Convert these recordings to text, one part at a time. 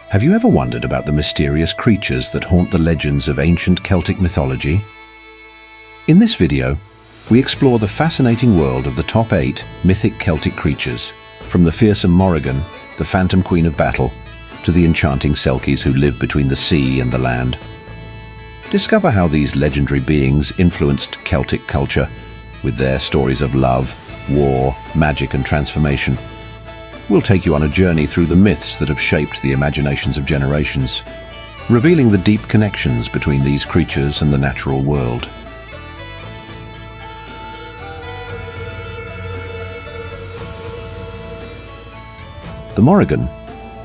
Have you ever wondered about the mysterious creatures that haunt the legends of ancient Celtic mythology? In this video, we explore the fascinating world of the top 8 mythic Celtic creatures, from the fearsome Morrigan, the phantom queen of battle, to the enchanting Selkies who live between the sea and the land. Discover how these legendary beings influenced Celtic culture with their stories of love, war, magic and transformation. We'll take you on a journey through the myths that have shaped the imaginations of generations, revealing the deep connections between these creatures and the natural world. The Morrigan,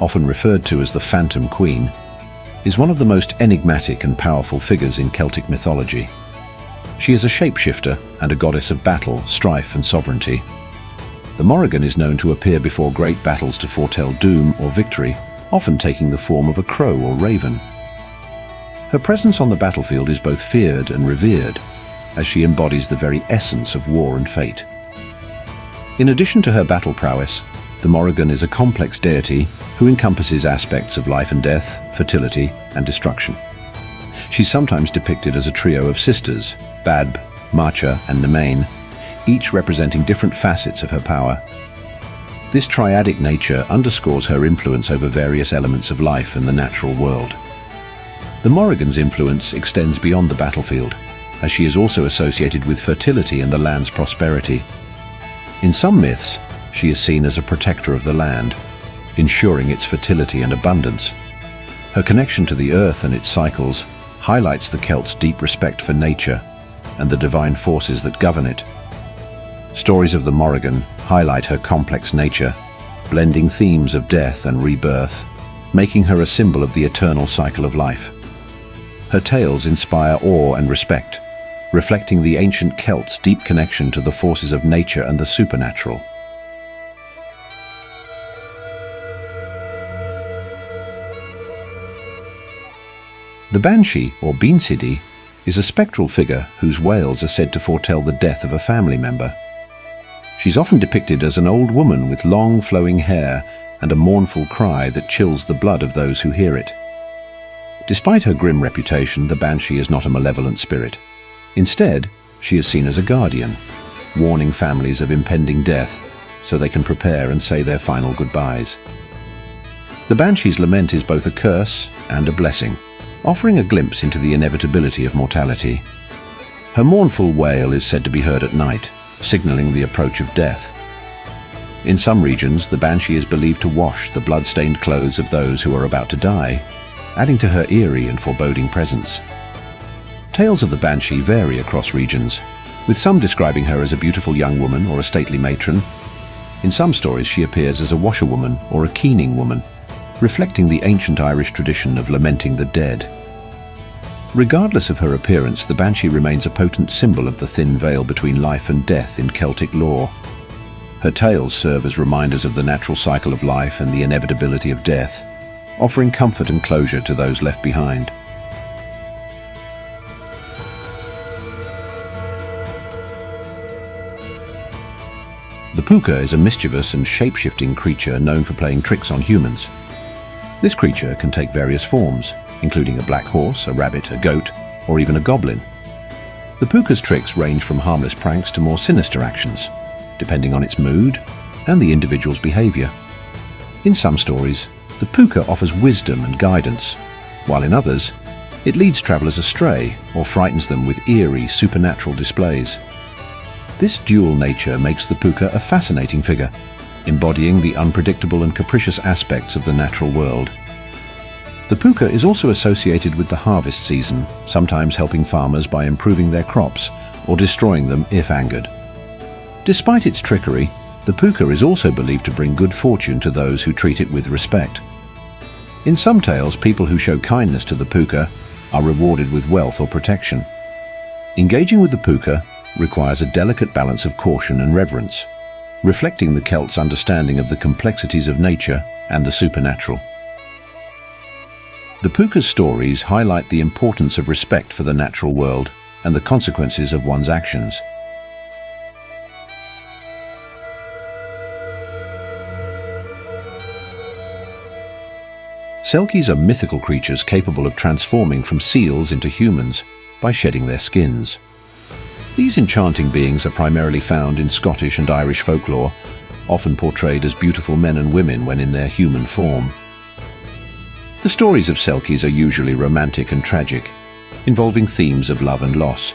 often referred to as the Phantom Queen, is one of the most enigmatic and powerful figures in Celtic mythology. She is a shapeshifter and a goddess of battle, strife and sovereignty. The Morrigan is known to appear before great battles to foretell doom or victory, often taking the form of a crow or raven. Her presence on the battlefield is both feared and revered, as she embodies the very essence of war and fate. In addition to her battle prowess, the Morrigan is a complex deity who encompasses aspects of life and death, fertility and destruction. She's sometimes depicted as a trio of sisters, Badb, Macha and Nemain, each representing different facets of her power. This triadic nature underscores her influence over various elements of life and the natural world. The Morrigan's influence extends beyond the battlefield, as she is also associated with fertility and the land's prosperity. In some myths, she is seen as a protector of the land, ensuring its fertility and abundance. Her connection to the earth and its cycles highlights the Celts' deep respect for nature and the divine forces that govern it. Stories of the Morrigan highlight her complex nature, blending themes of death and rebirth, making her a symbol of the eternal cycle of life. Her tales inspire awe and respect, reflecting the ancient Celts' deep connection to the forces of nature and the supernatural. The Banshee, or Beansidi, is a spectral figure whose wails are said to foretell the death of a family member. She's often depicted as an old woman with long flowing hair and a mournful cry that chills the blood of those who hear it. Despite her grim reputation, the Banshee is not a malevolent spirit. Instead, she is seen as a guardian, warning families of impending death so they can prepare and say their final goodbyes. The Banshee's lament is both a curse and a blessing, offering a glimpse into the inevitability of mortality. Her mournful wail is said to be heard at night, signaling the approach of death. In some regions, the Banshee is believed to wash the blood-stained clothes of those who are about to die, adding to her eerie and foreboding presence. Tales of the Banshee vary across regions, with some describing her as a beautiful young woman or a stately matron. In some stories, she appears as a washerwoman or a keening woman, reflecting the ancient Irish tradition of lamenting the dead. Regardless of her appearance, the Banshee remains a potent symbol of the thin veil between life and death in Celtic lore. Her tales serve as reminders of the natural cycle of life and the inevitability of death, offering comfort and closure to those left behind. The Puka is a mischievous and shape-shifting creature known for playing tricks on humans. This creature can take various forms, including a black horse, a rabbit, a goat, or even a goblin. The Puka's tricks range from harmless pranks to more sinister actions, depending on its mood and the individual's behavior. In some stories, the Puka offers wisdom and guidance, while in others, it leads travelers astray or frightens them with eerie, supernatural displays. This dual nature makes the Puka a fascinating figure, embodying the unpredictable and capricious aspects of the natural world. The Puka is also associated with the harvest season, sometimes helping farmers by improving their crops or destroying them if angered. Despite its trickery, the Puka is also believed to bring good fortune to those who treat it with respect. In some tales, people who show kindness to the Puka are rewarded with wealth or protection. Engaging with the Puka requires a delicate balance of caution and reverence, reflecting the Celts' understanding of the complexities of nature and the supernatural. The Puka's stories highlight the importance of respect for the natural world and the consequences of one's actions. Selkies are mythical creatures capable of transforming from seals into humans by shedding their skins. These enchanting beings are primarily found in Scottish and Irish folklore, often portrayed as beautiful men and women when in their human form. The stories of Selkies are usually romantic and tragic, involving themes of love and loss.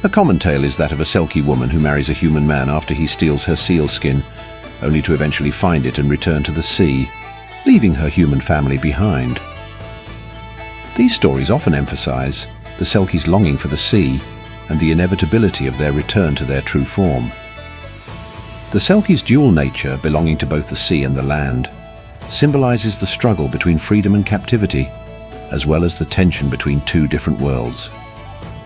A common tale is that of a Selkie woman who marries a human man after he steals her seal skin, only to eventually find it and return to the sea, leaving her human family behind. These stories often emphasize the Selkies' longing for the sea and the inevitability of their return to their true form. The Selkies' dual nature, belonging to both the sea and the land, symbolizes the struggle between freedom and captivity, as well as the tension between two different worlds.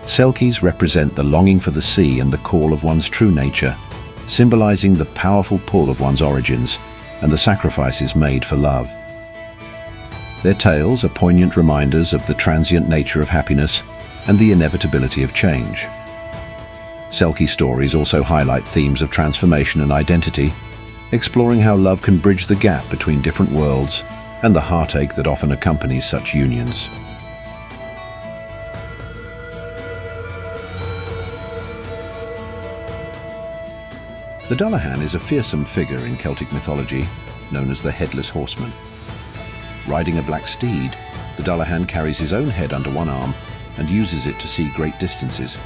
Selkies represent the longing for the sea and the call of one's true nature, symbolizing the powerful pull of one's origins and the sacrifices made for love. Their tales are poignant reminders of the transient nature of happiness and the inevitability of change. Selkie stories also highlight themes of transformation and identity, exploring how love can bridge the gap between different worlds and the heartache that often accompanies such unions. The Dullahan is a fearsome figure in Celtic mythology, known as the Headless Horseman. Riding a black steed, the Dullahan carries his own head under one arm and uses it to see great distances.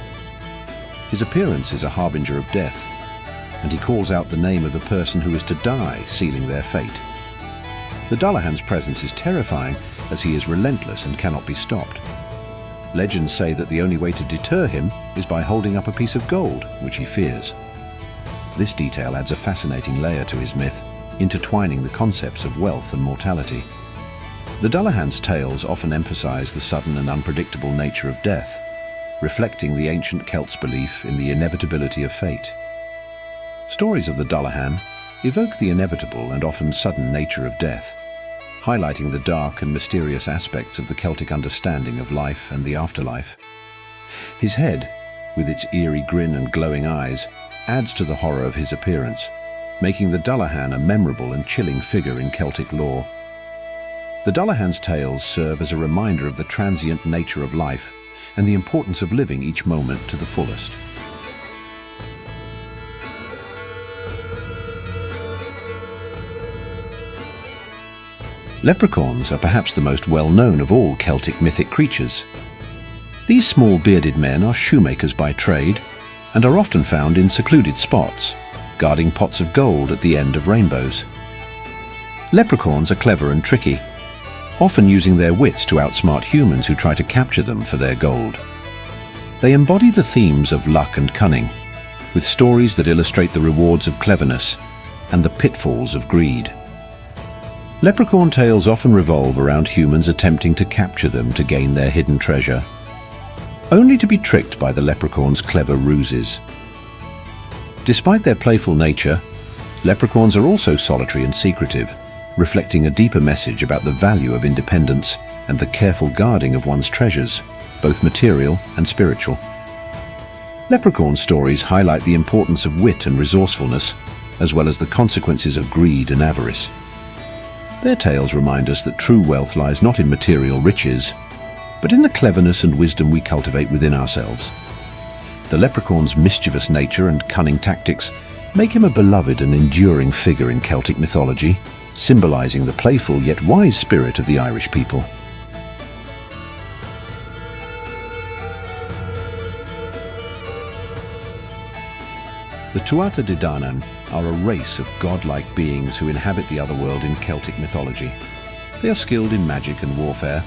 His appearance is a harbinger of death, and he calls out the name of the person who is to die, sealing their fate. The Dullahan's presence is terrifying, as he is relentless and cannot be stopped. Legends say that the only way to deter him is by holding up a piece of gold, which he fears. This detail adds a fascinating layer to his myth, intertwining the concepts of wealth and mortality. The Dullahan's tales often emphasize the sudden and unpredictable nature of death, reflecting the ancient Celts' belief in the inevitability of fate. Stories of the Dullahan evoke the inevitable and often sudden nature of death, highlighting the dark and mysterious aspects of the Celtic understanding of life and the afterlife. His head, with its eerie grin and glowing eyes, adds to the horror of his appearance, making the Dullahan a memorable and chilling figure in Celtic lore. The Dullahan's tales serve as a reminder of the transient nature of life and the importance of living each moment to the fullest. Leprechauns are perhaps the most well-known of all Celtic mythic creatures. These small bearded men are shoemakers by trade and are often found in secluded spots, guarding pots of gold at the end of rainbows. Leprechauns are clever and tricky, often using their wits to outsmart humans who try to capture them for their gold. They embody the themes of luck and cunning, with stories that illustrate the rewards of cleverness and the pitfalls of greed. Leprechaun tales often revolve around humans attempting to capture them to gain their hidden treasure, only to be tricked by the leprechaun's clever ruses. Despite their playful nature, leprechauns are also solitary and secretive, reflecting a deeper message about the value of independence and the careful guarding of one's treasures, both material and spiritual. Leprechaun stories highlight the importance of wit and resourcefulness, as well as the consequences of greed and avarice. Their tales remind us that true wealth lies not in material riches, but in the cleverness and wisdom we cultivate within ourselves. The leprechaun's mischievous nature and cunning tactics make him a beloved and enduring figure in Celtic mythology, symbolizing the playful yet wise spirit of the Irish people. The Tuatha De Danann are a race of godlike beings who inhabit the otherworld in Celtic mythology. They are skilled in magic and warfare,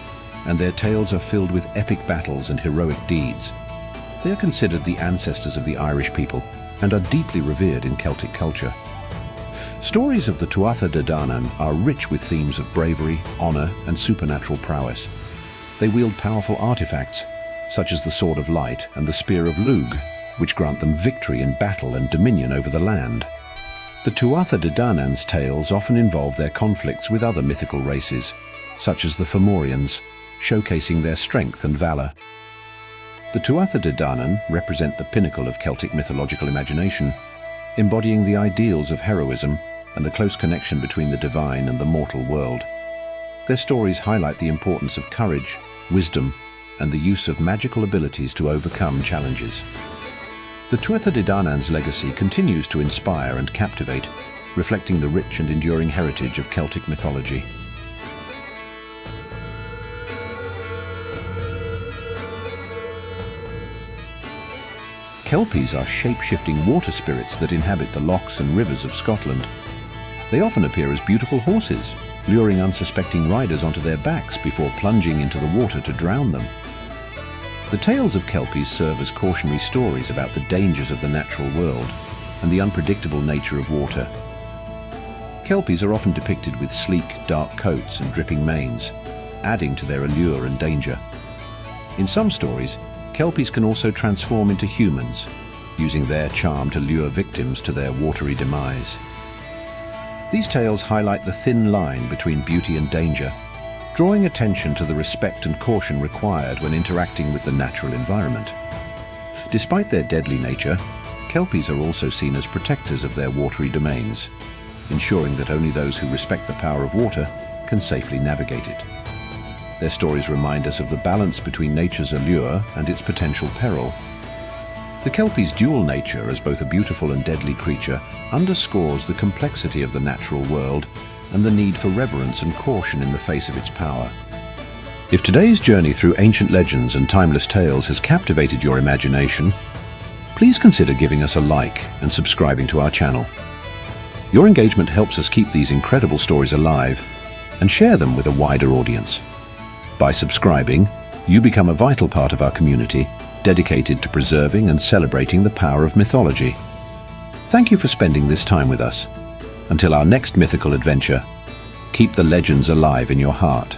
and their tales are filled with epic battles and heroic deeds. They are considered the ancestors of the Irish people and are deeply revered in Celtic culture. Stories of the Tuatha De Danann are rich with themes of bravery, honor, and supernatural prowess. They wield powerful artifacts, such as the Sword of Light and the Spear of Lugh, which grant them victory in battle and dominion over the land. The Tuatha De Danann's tales often involve their conflicts with other mythical races, such as the Fomorians, showcasing their strength and valor. The Tuatha De Danann represent the pinnacle of Celtic mythological imagination, embodying the ideals of heroism and the close connection between the divine and the mortal world. Their stories highlight the importance of courage, wisdom, and the use of magical abilities to overcome challenges. The Tuatha De Danann's legacy continues to inspire and captivate, reflecting the rich and enduring heritage of Celtic mythology. Kelpies are shape-shifting water spirits that inhabit the lochs and rivers of Scotland. They often appear as beautiful horses, luring unsuspecting riders onto their backs before plunging into the water to drown them. The tales of Kelpies serve as cautionary stories about the dangers of the natural world and the unpredictable nature of water. Kelpies are often depicted with sleek, dark coats and dripping manes, adding to their allure and danger. In some stories, Kelpies can also transform into humans, using their charm to lure victims to their watery demise. These tales highlight the thin line between beauty and danger, drawing attention to the respect and caution required when interacting with the natural environment. Despite their deadly nature, Kelpies are also seen as protectors of their watery domains, ensuring that only those who respect the power of water can safely navigate it. Their stories remind us of the balance between nature's allure and its potential peril. The Kelpie's dual nature as both a beautiful and deadly creature underscores the complexity of the natural world and the need for reverence and caution in the face of its power. If today's journey through ancient legends and timeless tales has captivated your imagination, please consider giving us a like and subscribing to our channel. Your engagement helps us keep these incredible stories alive and share them with a wider audience. By subscribing, you become a vital part of our community, dedicated to preserving and celebrating the power of mythology. Thank you for spending this time with us. Until our next mythical adventure, keep the legends alive in your heart.